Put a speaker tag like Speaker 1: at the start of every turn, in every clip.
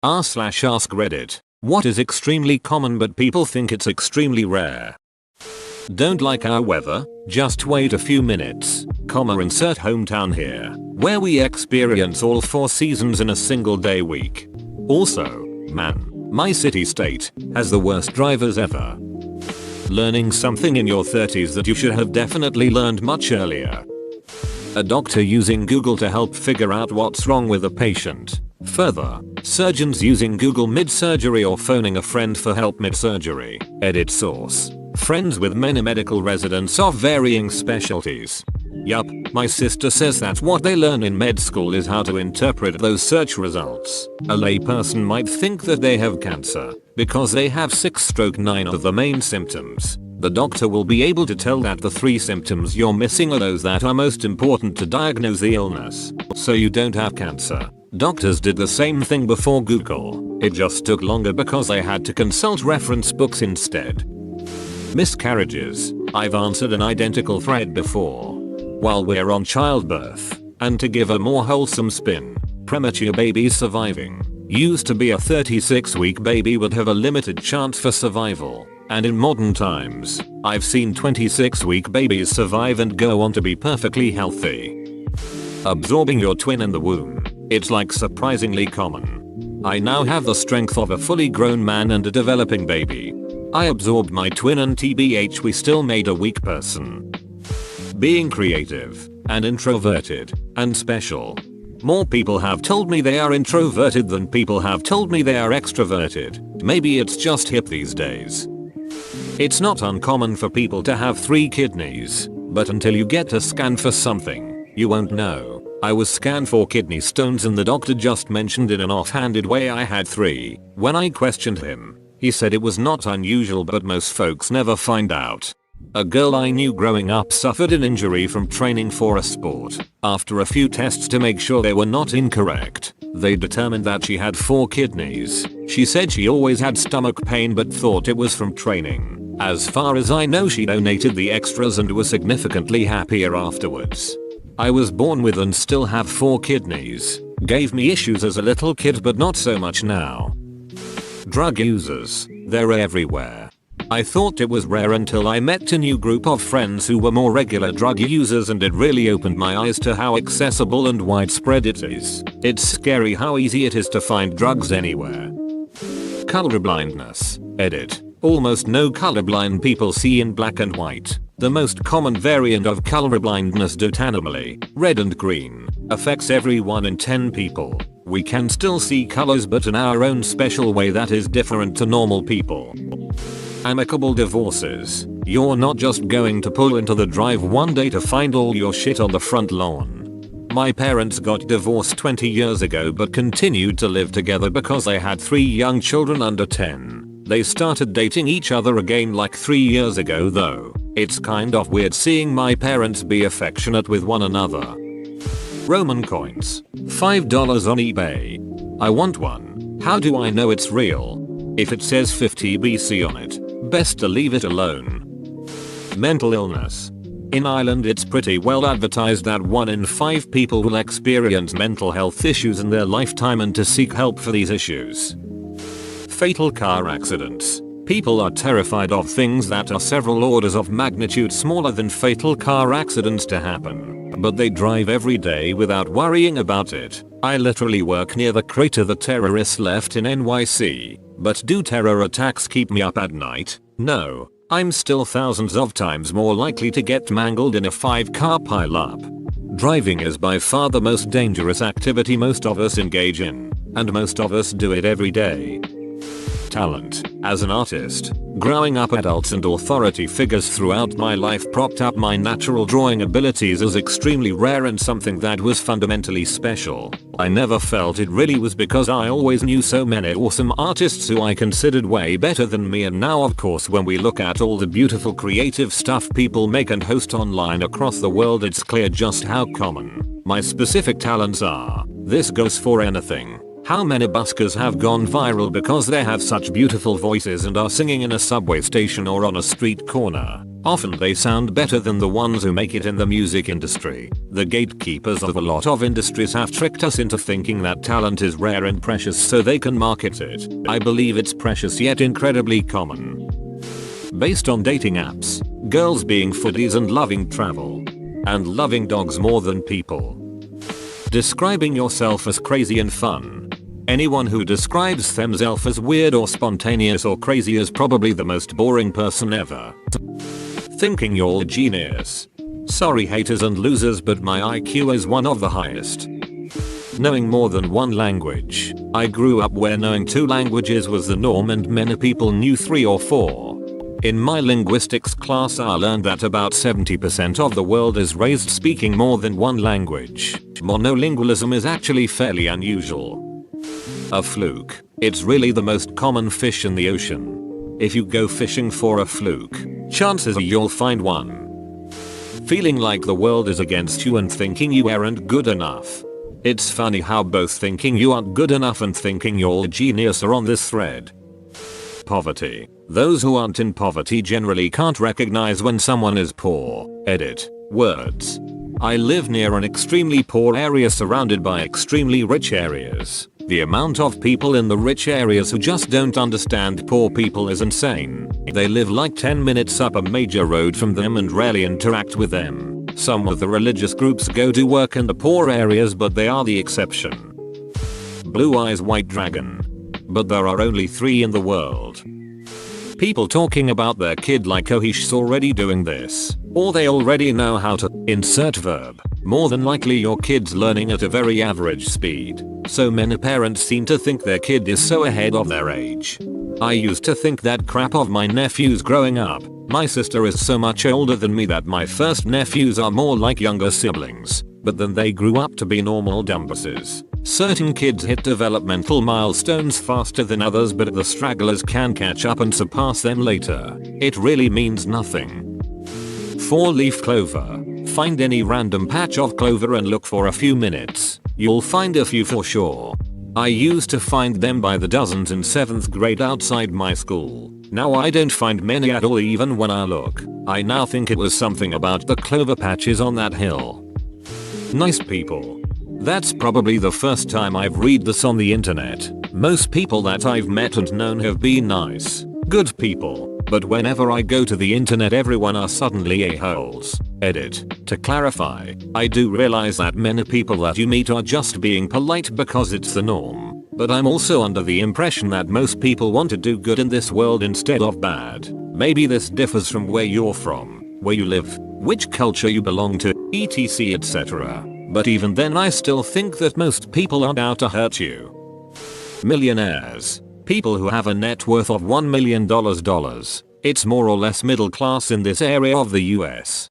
Speaker 1: r/AskReddit. What is extremely common but people think it's extremely rare? Don't like our weather? Just wait a few minutes, insert hometown here, where we experience all 4 seasons in a single day week. Also, man, my city-state has the worst drivers ever. Learning something in your 30s that you should have definitely learned much earlier. A doctor using Google to help figure out what's wrong with a patient. Further, surgeons using Google mid-surgery or phoning a friend for help mid-surgery. Edit source. Friends with many medical residents of varying specialties. Yup, my sister says that what they learn in med school is how to interpret those search results. A layperson might think that they have cancer because they have 6/9 of the main symptoms. The doctor will be able to tell that the 3 symptoms you're missing are those that are most important to diagnose the illness, so you don't have cancer. Doctors did the same thing before Google. It just took longer because they had to consult reference books instead. Miscarriages. I've answered an identical thread before. While we're on childbirth, and to give a more wholesome spin, premature babies surviving. Used to be a 36-week baby would have a limited chance for survival, and in modern times, I've seen 26-week babies survive and go on to be perfectly healthy. Absorbing your twin in the womb. It's like surprisingly common. I now have the strength of a fully grown man and a developing baby. I absorbed my twin and TBH we still made a weak person. Being creative, and introverted, and special. More people have told me they are introverted than people have told me they are extroverted. Maybe it's just hip these days. It's not uncommon for people to have 3 kidneys, but until you get a scan for something, you won't know. I was scanned for kidney stones and the doctor just mentioned in an offhanded way I had 3. When I questioned him, he said it was not unusual but most folks never find out. A girl I knew growing up suffered an injury from training for a sport. After a few tests to make sure they were not incorrect, they determined that she had 4 kidneys. She said she always had stomach pain but thought it was from training. As far as I know she donated the extras and was significantly happier afterwards. I was born with and still have 4 kidneys. Gave me issues as a little kid but not so much now. Drug users. They're everywhere. I thought it was rare until I met a new group of friends who were more regular drug users and it really opened my eyes to how accessible and widespread it is. It's scary how easy it is to find drugs anywhere. Colorblindness. Edit. Almost no colorblind people see in black and white. The most common variant of colorblindness anomaly, red and green, affects every 1 in 10 people. We can still see colors but in our own special way that is different to normal people. Amicable divorces. You're not just going to pull into the drive one day to find all your shit on the front lawn. My parents got divorced 20 years ago but continued to live together because they had 3 young children under 10. They started dating each other again like 3 years ago though. It's kind of weird seeing my parents be affectionate with one another. Roman coins. $5 on eBay. I want one. How do I know it's real? If it says 50 BC on it, best to leave it alone. Mental illness. In Ireland it's pretty well advertised that 1 in 5 people will experience mental health issues in their lifetime and to seek help for these issues. Fatal car accidents. People are terrified of things that are several orders of magnitude smaller than fatal car accidents to happen, but they drive every day without worrying about it. I literally work near the crater the terrorists left in NYC, but do terror attacks keep me up at night? No, I'm still thousands of times more likely to get mangled in a 5-car pileup. Driving is by far the most dangerous activity most of us engage in, and most of us do it every day. Talent. As an artist, growing up adults and authority figures throughout my life propped up my natural drawing abilities as extremely rare and something that was fundamentally special. I never felt it really was because I always knew so many awesome artists who I considered way better than me, and now of course when we look at all the beautiful creative stuff people make and host online across the world it's clear just how common my specific talents are. This goes for anything. How many buskers have gone viral because they have such beautiful voices and are singing in a subway station or on a street corner? Often they sound better than the ones who make it in the music industry. The gatekeepers of a lot of industries have tricked us into thinking that talent is rare and precious so they can market it. I believe it's precious yet incredibly common. Based on dating apps, girls being foodies and loving travel. And loving dogs more than people. Describing yourself as crazy and fun. Anyone who describes themselves as weird or spontaneous or crazy is probably the most boring person ever. Thinking you're a genius. Sorry haters and losers, but my IQ is one of the highest. Knowing more than one language. I grew up where knowing 2 languages was the norm and many people knew 3 or 4. In my linguistics class I learned that about 70% of the world is raised speaking more than one language. Monolingualism is actually fairly unusual. A fluke. It's really the most common fish in the ocean. If you go fishing for a fluke, chances are you'll find one. Feeling like the world is against you and thinking you aren't good enough. It's funny how both thinking you aren't good enough and thinking you're a genius are on this thread. Poverty. Those who aren't in poverty generally can't recognize when someone is poor. Edit. Words. I live near an extremely poor area surrounded by extremely rich areas. The amount of people in the rich areas who just don't understand poor people is insane. They live like 10 minutes up a major road from them and rarely interact with them. Some of the religious groups go to work in the poor areas, but they are the exception. Blue eyes white dragon. But there are only 3 in the world. People talking about their kid like oh he's already doing this. Or they already know how to insert verb. More than likely your kid's learning at a very average speed. So many parents seem to think their kid is so ahead of their age. I used to think that crap of my nephews growing up. My sister is so much older than me that my first nephews are more like younger siblings. But then they grew up to be normal dumbasses. Certain kids hit developmental milestones faster than others, but the stragglers can catch up and surpass them later. It really means nothing. 4-leaf clover. Find any random patch of clover and look for a few minutes. You'll find a few for sure. I used to find them by the dozens in 7th grade outside my school. Now I don't find many at all even when I look. I now think it was something about the clover patches on that hill. Nice people. That's probably the first time I've read this on the internet. Most people that I've met and known have been nice, good people. But whenever I go to the internet everyone are suddenly a-holes. Edit. To clarify, I do realize that many people that you meet are just being polite because it's the norm. But I'm also under the impression that most people want to do good in this world instead of bad. Maybe this differs from where you're from, where you live, which culture you belong to, etc etc. But even then I still think that most people aren't out to hurt you. Millionaires. People who have a net worth of $1 million. It's more or less middle class in this area of the US.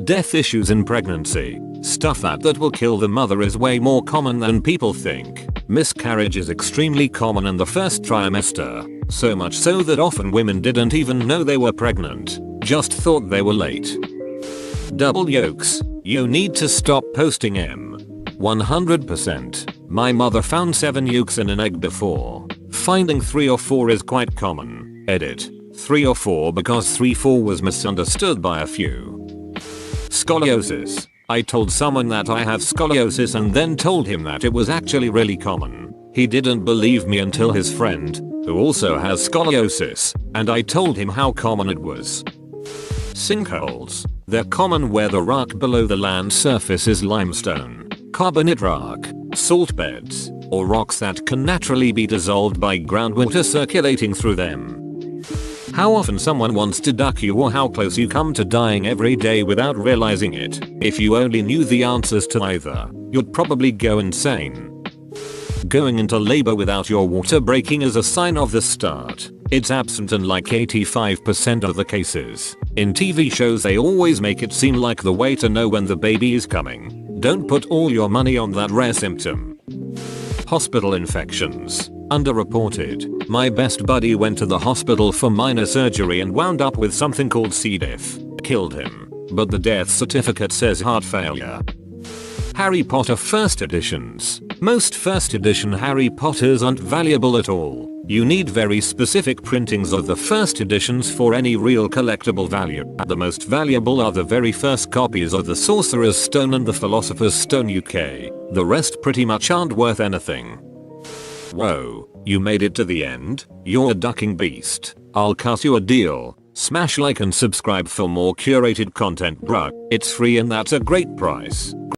Speaker 1: Death issues in pregnancy. Stuff that will kill the mother is way more common than people think. Miscarriage is extremely common in the first trimester. So much so that often women didn't even know they were pregnant. Just thought they were late. Double yolks. You need to stop posting M. 100%. My mother found 7 yolks in an egg before. Finding 3 or 4 is quite common. Edit. 3 or 4 because 3-4 was misunderstood by a few. Scoliosis. I told someone that I have scoliosis and then told him that it was actually really common. He didn't believe me until his friend, who also has scoliosis, and I told him how common it was. Sinkholes. They're common where the rock below the land surface is limestone, carbonate rock, salt beds, or rocks that can naturally be dissolved by groundwater circulating through them. How often someone wants to duck you or how close you come to dying every day without realizing it. If you only knew the answers to either, you'd probably go insane. Going into labor without your water breaking is a sign of the start. It's absent in like 85% of the cases. In TV shows they always make it seem like the way to know when the baby is coming. Don't put all your money on that rare symptom. Hospital infections. Underreported. My best buddy went to the hospital for minor surgery and wound up with something called C. diff. Killed him. But the death certificate says heart failure. Harry Potter first editions. Most first edition Harry Potters aren't valuable at all. You need very specific printings of the first editions for any real collectible value. The most valuable are the very first copies of the Sorcerer's Stone and the Philosopher's Stone UK. The rest pretty much aren't worth anything. Whoa, you made it to the end? You're a ducking beast. I'll cut you a deal. Smash like and subscribe for more curated content, bruh. It's free and that's a great price.